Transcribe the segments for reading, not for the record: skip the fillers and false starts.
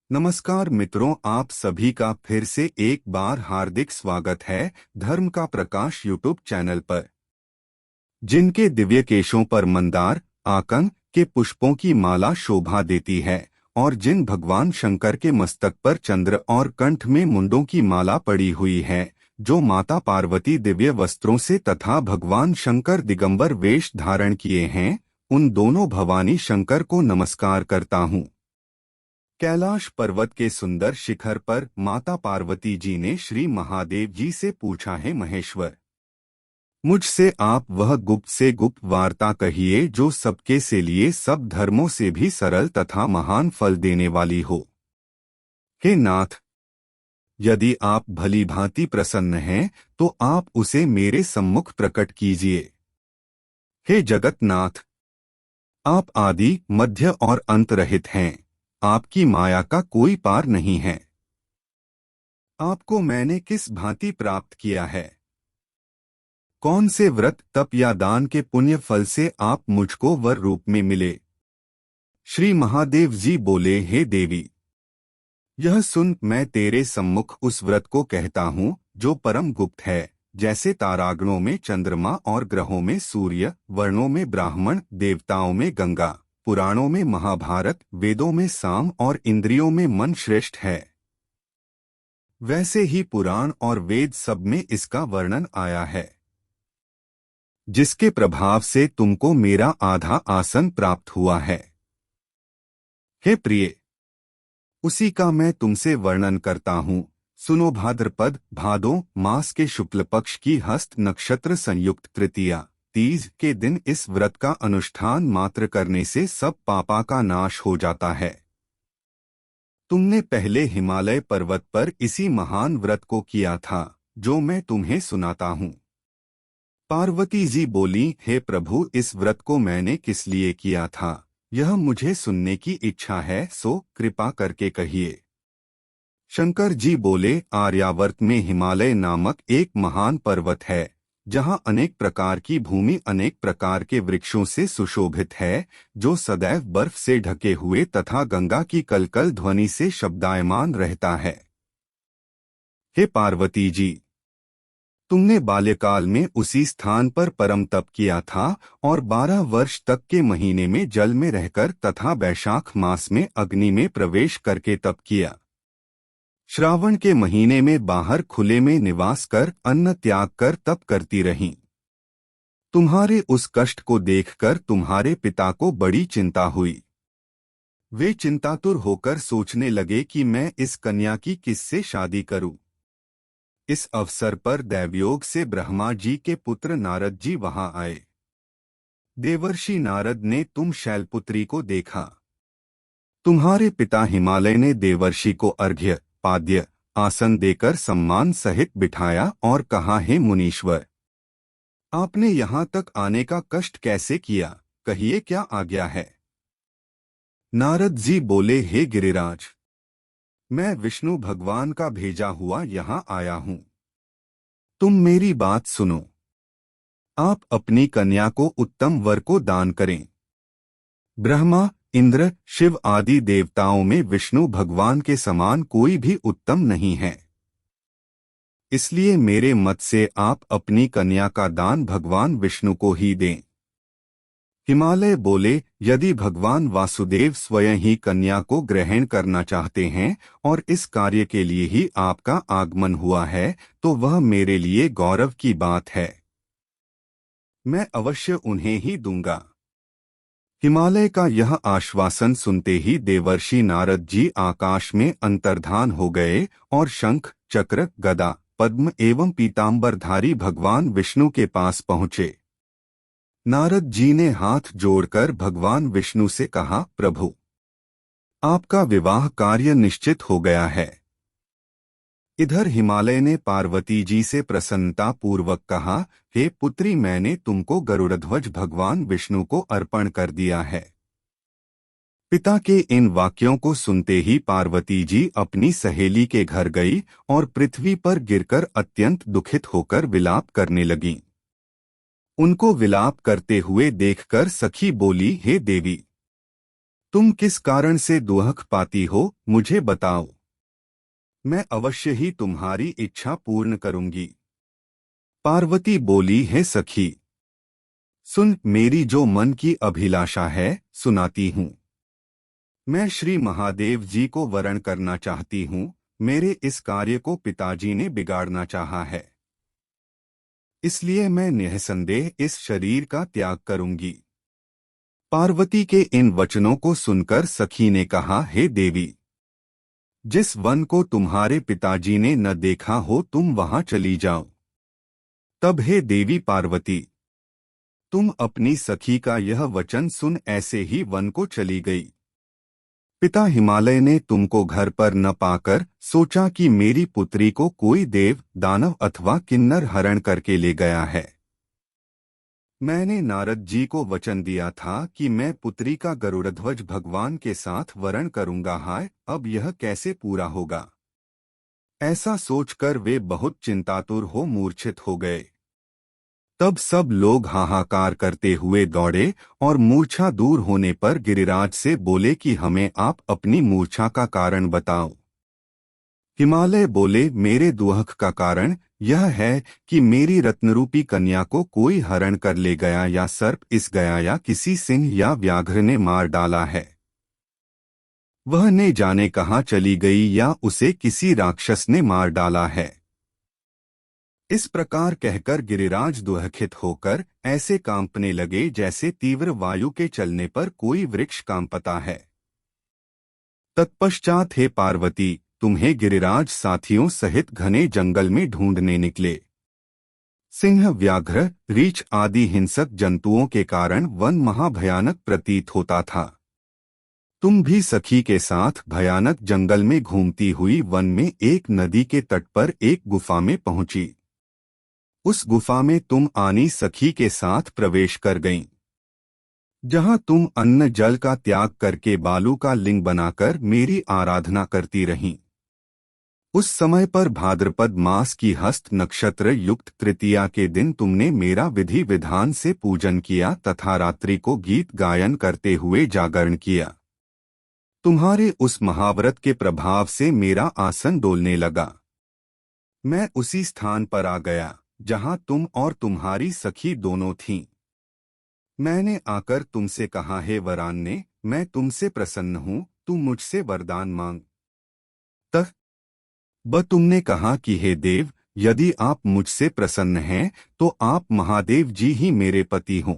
नमस्कार मित्रों, आप सभी का फिर से एक बार हार्दिक स्वागत है धर्म का प्रकाश यूट्यूब चैनल पर। जिनके दिव्य केशों पर मंदार आकन के पुष्पों की माला शोभा देती है और जिन भगवान शंकर के मस्तक पर चंद्र और कंठ में मुंडों की माला पड़ी हुई है, जो माता पार्वती दिव्य वस्त्रों से तथा भगवान शंकर दिगंबर वेश धारण किए हैं, उन दोनों भवानी शंकर को नमस्कार करता हूँ। कैलाश पर्वत के सुंदर शिखर पर माता पार्वती जी ने श्री महादेव जी से पूछा है, महेश्वर, मुझसे आप वह गुप्त से गुप्त वार्ता कहिए जो सबके से लिए सब धर्मों से भी सरल तथा महान फल देने वाली हो। हे नाथ, यदि आप भली भांति प्रसन्न हैं तो आप उसे मेरे सम्मुख प्रकट कीजिए। हे जगतनाथ, आप आदि मध्य और अंत रहित हैं, आपकी माया का कोई पार नहीं है। आपको मैंने किस भांति प्राप्त किया है? कौन से व्रत तप या दान के पुण्य फल से आप मुझको वर रूप में मिले? श्री महादेव जी बोले, हे देवी, यह सुन मैं तेरे सम्मुख उस व्रत को कहता हूँ जो परम गुप्त है, जैसे तारागणों में चंद्रमा और ग्रहों में सूर्य, वर्णों में ब्राह्मण, देवताओं में गंगा, पुराणों में महाभारत, वेदों में साम और इंद्रियों में मन श्रेष्ठ है। वैसे ही पुराण और वेद सब में इसका वर्णन आया है, जिसके प्रभाव से तुमको मेरा आधा आसन प्राप्त हुआ है। हे प्रिय, उसी का मैं तुमसे वर्णन करता हूँ। सुनो, भाद्रपद भादों मास के शुक्ल पक्ष की हस्त नक्षत्र संयुक्त तृतीया तीज के दिन इस व्रत का अनुष्ठान मात्र करने से सब पापा का नाश हो जाता है। तुमने पहले हिमालय पर्वत पर इसी महान व्रत को किया था, जो मैं तुम्हें सुनाता हूँ। पार्वती जी बोली, हे प्रभु, इस व्रत को मैंने किस लिए किया था, यह मुझे सुनने की इच्छा है, सो कृपा करके कहिए। शंकर जी बोले, आर्यावर्त में हिमालय नामक एक महान पर्वत है, जहाँ अनेक प्रकार की भूमि अनेक प्रकार के वृक्षों से सुशोभित है, जो सदैव बर्फ से ढके हुए तथा गंगा की कलकल ध्वनि से शब्दायमान रहता है। हे पार्वती जी, तुमने बाल्यकाल में उसी स्थान पर परम तप किया था और 12 वर्ष तक के महीने में जल में रहकर तथा वैशाख मास में अग्नि में प्रवेश करके तप किया। श्रावण के महीने में बाहर खुले में निवास कर अन्न त्याग कर तप करती रहीं। तुम्हारे उस कष्ट को देखकर तुम्हारे पिता को बड़ी चिंता हुई। वे चिंतातुर होकर सोचने लगे कि मैं इस कन्या की किससे शादी करूं। इस अवसर पर दैवयोग से ब्रह्मा जी के पुत्र नारद जी वहां आए। देवर्षि नारद ने तुम शैलपुत्री को देखा। तुम्हारे पिता हिमालय ने देवर्षि को अर्घ्य पाद्य आसन देकर सम्मान सहित बिठाया और कहा, हे मुनीश्वर, आपने यहाँ तक आने का कष्ट कैसे किया, कहिए क्या आज्ञा है। नारद जी बोले, हे गिरिराज, मैं विष्णु भगवान का भेजा हुआ यहाँ आया हूँ। तुम मेरी बात सुनो। आप अपनी कन्या को उत्तम वर को दान करें। ब्रह्मा, इंद्र, शिव आदि देवताओं में विष्णु भगवान के समान कोई भी उत्तम नहीं है। इसलिए मेरे मत से आप अपनी कन्या का दान भगवान विष्णु को ही दें। हिमालय बोले, यदि भगवान वासुदेव स्वयं ही कन्या को ग्रहण करना चाहते हैं और इस कार्य के लिए ही आपका आगमन हुआ है, तो वह मेरे लिए गौरव की बात है। मैं अवश्य उन्हें ही दूंगा। हिमालय का यह आश्वासन सुनते ही देवर्षि नारद जी आकाश में अंतर्धान हो गए और शंख, चक्र, गदा, पद्म एवं पीतांबरधारी भगवान विष्णु के पास पहुँचे। नारद जी ने हाथ जोड़कर भगवान विष्णु से कहा, प्रभु, आपका विवाह कार्य निश्चित हो गया है। इधर हिमालय ने पार्वती जी से प्रसन्नता पूर्वक कहा, हे पुत्री, मैंने तुमको गरुड़ध्वज भगवान विष्णु को अर्पण कर दिया है। पिता के इन वाक्यों को सुनते ही पार्वती जी अपनी सहेली के घर गई और पृथ्वी पर गिरकर अत्यंत दुखित होकर विलाप करने लगीं। उनको विलाप करते हुए देखकर सखी बोली, हे देवी, तुम किस कारण से दुख पाती हो, मुझे बताओ। मैं अवश्य ही तुम्हारी इच्छा पूर्ण करूंगी। पार्वती बोली, है सखी, सुन, मेरी जो मन की अभिलाषा है सुनाती हूँ। मैं श्री महादेव जी को वरण करना चाहती हूँ। मेरे इस कार्य को पिताजी ने बिगाड़ना चाहा है, इसलिए मैं निःसंदेह इस शरीर का त्याग करूंगी। पार्वती के इन वचनों को सुनकर सखी ने कहा, हे देवी, जिस वन को तुम्हारे पिताजी ने न देखा हो तुम वहां चली जाओ। तब हे देवी पार्वती, तुम अपनी सखी का यह वचन सुन ऐसे ही वन को चली गई। पिता हिमालय ने तुमको घर पर न पाकर सोचा कि मेरी पुत्री को कोई देव, दानव अथवा किन्नर हरण करके ले गया है। मैंने नारद जी को वचन दिया था कि मैं पुत्री का गरुड़ध्वज भगवान के साथ वरण करूंगा। हाय, अब यह कैसे पूरा होगा। ऐसा सोचकर वे बहुत चिंतातुर हो मूर्छित हो गए। तब सब लोग हाहाकार करते हुए दौड़े और मूर्छा दूर होने पर गिरिराज से बोले कि हमें आप अपनी मूर्छा का कारण बताओ। हिमालय बोले, मेरे दुख का कारण यह है कि मेरी रत्नरूपी कन्या को कोई हरण कर ले गया, या सर्प इस गया, या किसी सिंह या व्याघ्र ने मार डाला है। वह ने जाने कहाँ चली गई, या उसे किसी राक्षस ने मार डाला है। इस प्रकार कहकर गिरिराज दुखित होकर ऐसे कांपने लगे जैसे तीव्र वायु के चलने पर कोई वृक्ष कांपता है। तत्पश्चात हे पार्वती, तुम्हें गिरिराज साथियों सहित घने जंगल में ढूंढने निकले। सिंह, व्याघ्र, रीछ आदि हिंसक जंतुओं के कारण वन महाभयानक प्रतीत होता था। तुम भी सखी के साथ भयानक जंगल में घूमती हुई वन में एक नदी के तट पर एक गुफा में पहुंची। उस गुफा में तुम आनी सखी के साथ प्रवेश कर गईं, जहां तुम अन्न जल का त्याग करके बालू का लिंग बनाकर मेरी आराधना करती रहीं। उस समय पर भाद्रपद मास की हस्त नक्षत्र युक्त तृतीया के दिन तुमने मेरा विधि विधान से पूजन किया तथा रात्रि को गीत गायन करते हुए जागरण किया। तुम्हारे उस महाव्रत के प्रभाव से मेरा आसन डोलने लगा। मैं उसी स्थान पर आ गया जहां तुम और तुम्हारी सखी दोनों थीं। मैंने आकर तुमसे कहा, हे वरान्ने, मैं तुमसे प्रसन्न हूं, तू मुझसे वरदान मांग। तब तुमने कहा कि हे देव, यदि आप मुझसे प्रसन्न हैं तो आप महादेव जी ही मेरे पति हों।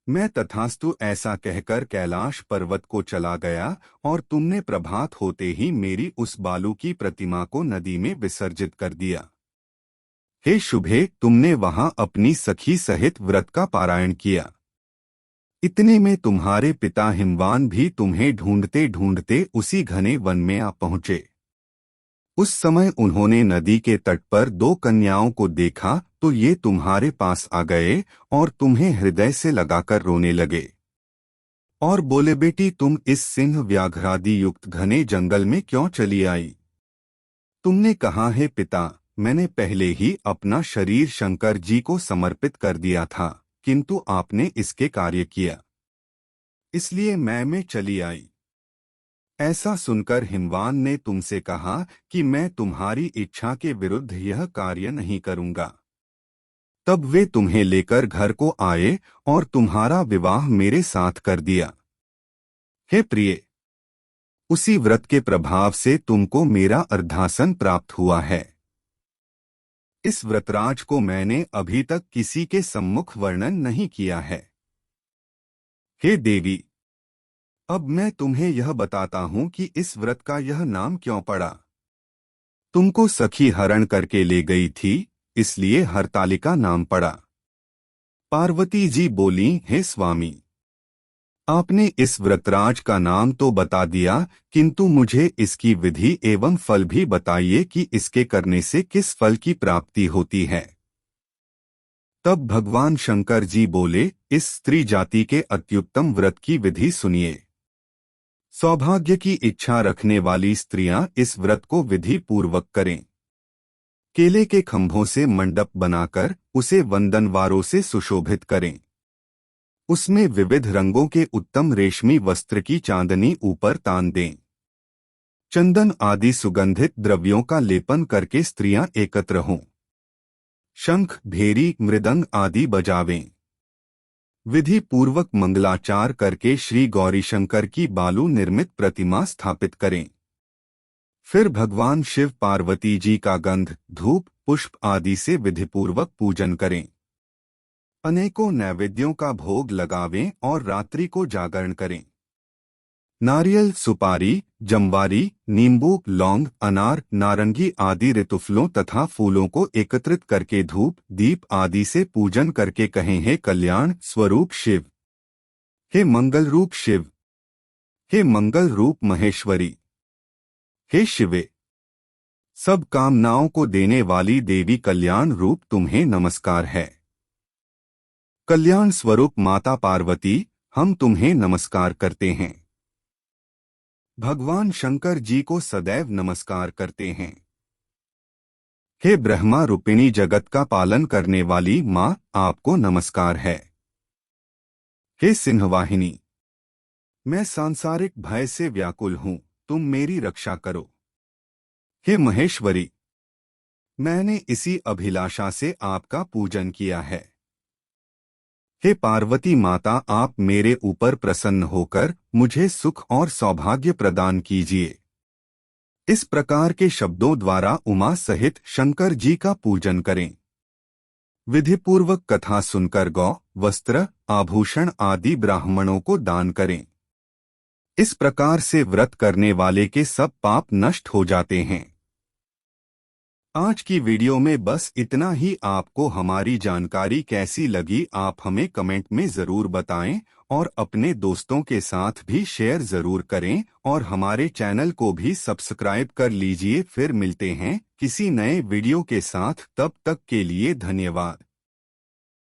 मैं तथास्तु ऐसा कहकर कैलाश पर्वत को चला गया और तुमने प्रभात होते ही मेरी उस बालू की प्रतिमा को नदी में विसर्जित कर दिया। हे शुभे, तुमने वहां अपनी सखी सहित व्रत का पारायण किया। इतने में तुम्हारे पिता हिमवान भी तुम्हें ढूंढते ढूंढते उसी घने वन में आ पहुंचे। उस समय उन्होंने नदी के तट पर दो कन्याओं को देखा तो ये तुम्हारे पास आ गए और तुम्हें हृदय से लगाकर रोने लगे और बोले, बेटी, तुम इस सिंह व्याघ्रादि युक्त घने जंगल में क्यों चली आई। तुमने कहा, है पिता, मैंने पहले ही अपना शरीर शंकर जी को समर्पित कर दिया था, किंतु आपने इसके कार्य किया, इसलिए मैं चली आई। ऐसा सुनकर हिमवान ने तुमसे कहा कि मैं तुम्हारी इच्छा के विरुद्ध यह कार्य नहीं करूंगा। तब वे तुम्हें लेकर घर को आए और तुम्हारा विवाह मेरे साथ कर दिया। हे प्रिय, उसी व्रत के प्रभाव से तुमको मेरा अर्धासन प्राप्त हुआ है। इस व्रतराज को मैंने अभी तक किसी के सम्मुख वर्णन नहीं किया है। हे देवी, अब मैं तुम्हें यह बताता हूं कि इस व्रत का यह नाम क्यों पड़ा। तुमको सखी हरण करके ले गई थी, इसलिए हरतालिका नाम पड़ा। पार्वती जी बोली, हे स्वामी, आपने इस व्रतराज का नाम तो बता दिया, किंतु मुझे इसकी विधि एवं फल भी बताइए कि इसके करने से किस फल की प्राप्ति होती है। तब भगवान शंकर जी बोले, इस स्त्री जाति के अत्युत्तम व्रत की विधि सुनिए। सौभाग्य की इच्छा रखने वाली स्त्रियां इस व्रत को विधि पूर्वक करें। केले के खंभों से मंडप बनाकर उसे वंदनवारों से सुशोभित करें। उसमें विविध रंगों के उत्तम रेशमी वस्त्र की चांदनी ऊपर तान दें। चंदन आदि सुगंधित द्रव्यों का लेपन करके स्त्रियां एकत्र हों। शंख, भेरी, मृदंग आदि बजावें। विधि पूर्वक मंगलाचार करके श्री गौरीशंकर की बालू निर्मित प्रतिमा स्थापित करें। फिर भगवान शिव पार्वती जी का गंध, धूप, पुष्प आदि से विधिपूर्वक पूजन करें। अनेकों नैवेद्यों का भोग लगावें और रात्रि को जागरण करें। नारियल, सुपारी, जमवारी, नींबू, लौंग, अनार, नारंगी आदि ऋतुफलों तथा फूलों को एकत्रित करके धूप, दीप आदि से पूजन करके कहें, हे कल्याण स्वरूप शिव, हे मंगल रूप शिव, हे मंगल रूप महेश्वरी, हे शिवे, सब कामनाओं को देने वाली देवी कल्याण रूप तुम्हें नमस्कार है। कल्याण स्वरूप माता पार्वती, हम तुम्हें नमस्कार करते हैं। भगवान शंकर जी को सदैव नमस्कार करते हैं। हे ब्रह्मा रूपिणी जगत का पालन करने वाली माँ, आपको नमस्कार है। हे सिंहवाहिनी, मैं सांसारिक भय से व्याकुल हूँ, तुम मेरी रक्षा करो। हे महेश्वरी, मैंने इसी अभिलाषा से आपका पूजन किया है। हे पार्वती माता, आप मेरे ऊपर प्रसन्न होकर मुझे सुख और सौभाग्य प्रदान कीजिए। इस प्रकार के शब्दों द्वारा उमा सहित शंकर जी का पूजन करें। विधिपूर्वक कथा सुनकर गौ, वस्त्र, आभूषण आदि ब्राह्मणों को दान करें। इस प्रकार से व्रत करने वाले के सब पाप नष्ट हो जाते हैं। आज की वीडियो में बस इतना ही। आपको हमारी जानकारी कैसी लगी आप हमें कमेंट में ज़रूर बताएं और अपने दोस्तों के साथ भी शेयर ज़रूर करें और हमारे चैनल को भी सब्सक्राइब कर लीजिए। फिर मिलते हैं किसी नए वीडियो के साथ, तब तक के लिए धन्यवाद।